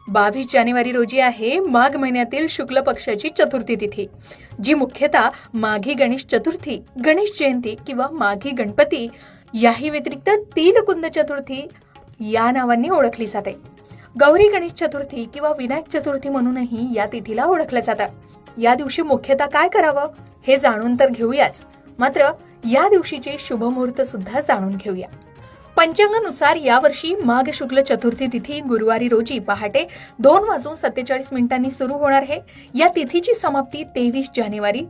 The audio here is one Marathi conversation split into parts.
22 जानेवारी रोजी आहे माघ महिन्यातील शुक्ल पक्षाची चतुर्थी तिथी, जी मुख्यतः माघी गणेश चतुर्थी, गणेश जयंती किंवा माघी गणपती याही व्यतिरिक्त तिलकुंद चतुर्थी या नावांनी ओळखली जाते. गौरी गणेश चतुर्थी किंवा विनायक चतुर्थी म्हणूनही या तिथीला ओळखलं जातं. या दिवशी मुख्यतः काय करावं हे जाणून तर घेऊयाच, मात्र या दिवशीचे शुभ मुहूर्त सुद्धा जाणून घेऊया. पंचांगानुसार यावर्षी माघ शुक्ल चतुर्थी तिथी गुरुवारी रोजी पहाटे 2:47 सुरू होणार आहे. या तिथीची समाप्ती 23 जानेवारी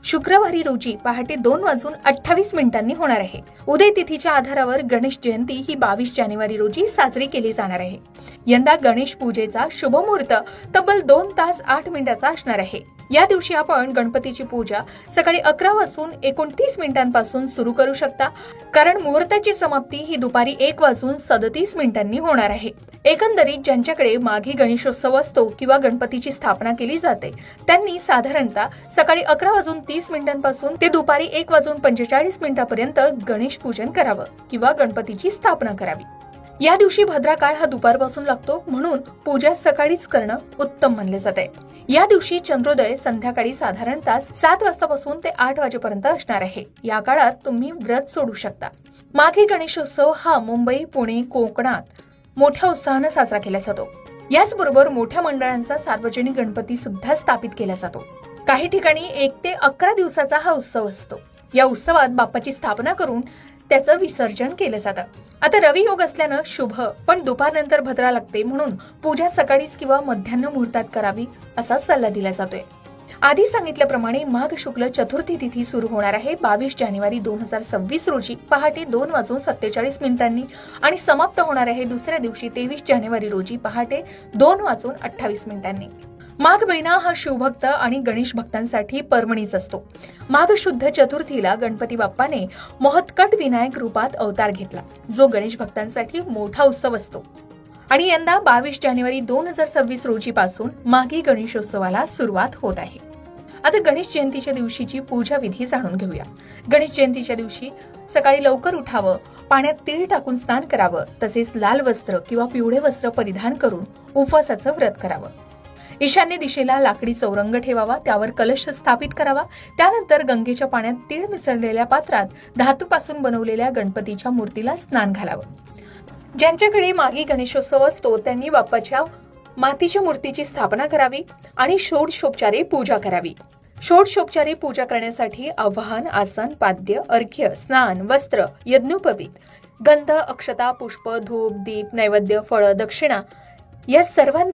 शुक्रवारी रोजी पहाटे 2:28 होणार आहे. उदय तिथीच्या आधारावर गणेश जयंती ही 22 जानेवारी रोजी साजरी केली जाणार आहे. यंदा गणेश पूजेचा शुभ मुहूर्त तब्बल 2 तास 8 मिनिटाचा असणार आहे. या दिवशी आपण गणपतीची पूजा सकाळी 11:29 सुरू करू शकता, कारण मुहूर्ताची समाप्ती ही दुपारी 1:37 होणार आहे. एकंदरीत ज्यांच्याकडे माघी गणेशोत्सव असतो किंवा गणपतीची स्थापना केली जाते त्यांनी साधारणतः सकाळी 11:30 ते दुपारी 1:45 गणेश पूजन करावं किंवा गणपतीची स्थापना करावी. या दिवशी भद्रा काळ हा दुपारपासून लागतो, म्हणून पूजा सकाळीच करणं उत्तम मानले जाते. या दिवशी चंद्रोदय संध्याकाळी साधारणतः 7 वाजतापासून ते 8 वाजेपर्यंत असणार आहे. या काळात तुम्ही व्रत सोडू शकता. माघी गणेशोत्सव हा मुंबई, पुणे, कोकणात मोठ्या उत्साहाने साजरा केला जातो. याचबरोबर मोठ्या मंडळांचा सार्वजनिक गणपती सुद्धा स्थापित केला जातो. काही ठिकाणी 1 ते 11 दिवसाचा हा उत्सव असतो. या उत्सवात बाप्पाची स्थापना करून त्याचं विसर्जन केलं जातं. आता रवी योग असल्यानं शुभ, पण दुपारनंतर भद्रा लागते, म्हणून पूजा सकाळीच किंवा मध्यान्ह मुहूर्तात करावी असा सल्ला दिला जातोय. आधी सांगितल्याप्रमाणे माघ शुक्ल चतुर्थी तिथी सुरू होणार आहे 22 जानेवारी 2026 रोजी पहाटे 2:47 आणि समाप्त होणार आहे दुसऱ्या दिवशी 23 जानेवारी रोजी पहाटे 2:28. माघ महिना हा शिवभक्त आणि गणेश भक्तांसाठी पर्वणीच असतो. माघ शुद्ध चतुर्थीला गणपती बाप्पाने मोहत्कट विनायक रूपात अवतार घेतला, जो गणेश भक्तांसाठी मोठा उत्सव असतो. आणि यंदा 22 जानेवारी 2026 रोजी पासून माघी गणेशोत्सवाला सुरुवात होत आहे. आता गणेश जयंतीच्या दिवशीची पूजा विधी जाणून घेऊया. गणेश जयंतीच्या दिवशी सकाळी लवकर उठावं, पाण्यात तीळ टाकून स्नान करावं, तसेच लाल वस्त्र किंवा पिवळे वस्त्र परिधान करून उपवासाचं व्रत करावं. ईशान्य दिशेला लाकडी चौरंग ठेवावा, त्यावर कलश स्थापित करावा. त्यानंतर गंगेच्या पाण्यात तीळ मिसळलेल्या पात्रात धातूपासून बनवलेल्या गणपतीच्या मूर्तीला स्नान घालावं. ज्यांच्याकडे माघी गणेशोत्सव असतो त्यांनी बाप्पाच्या मातीच्या मूर्तीची स्थापना करावी आणि षोडशोपचारे पूजा करावी. षोडशोपचारे पूजा करण्यासाठी आवाहन, आसन, पाद्य, अर्घ्य, स्नान, वस्त्र, यज्ञोपवीत, गंध, अक्षता, पुष्प, धूप, दीप, नैवेद्य, फळं, दक्षिणा या सर्वांनी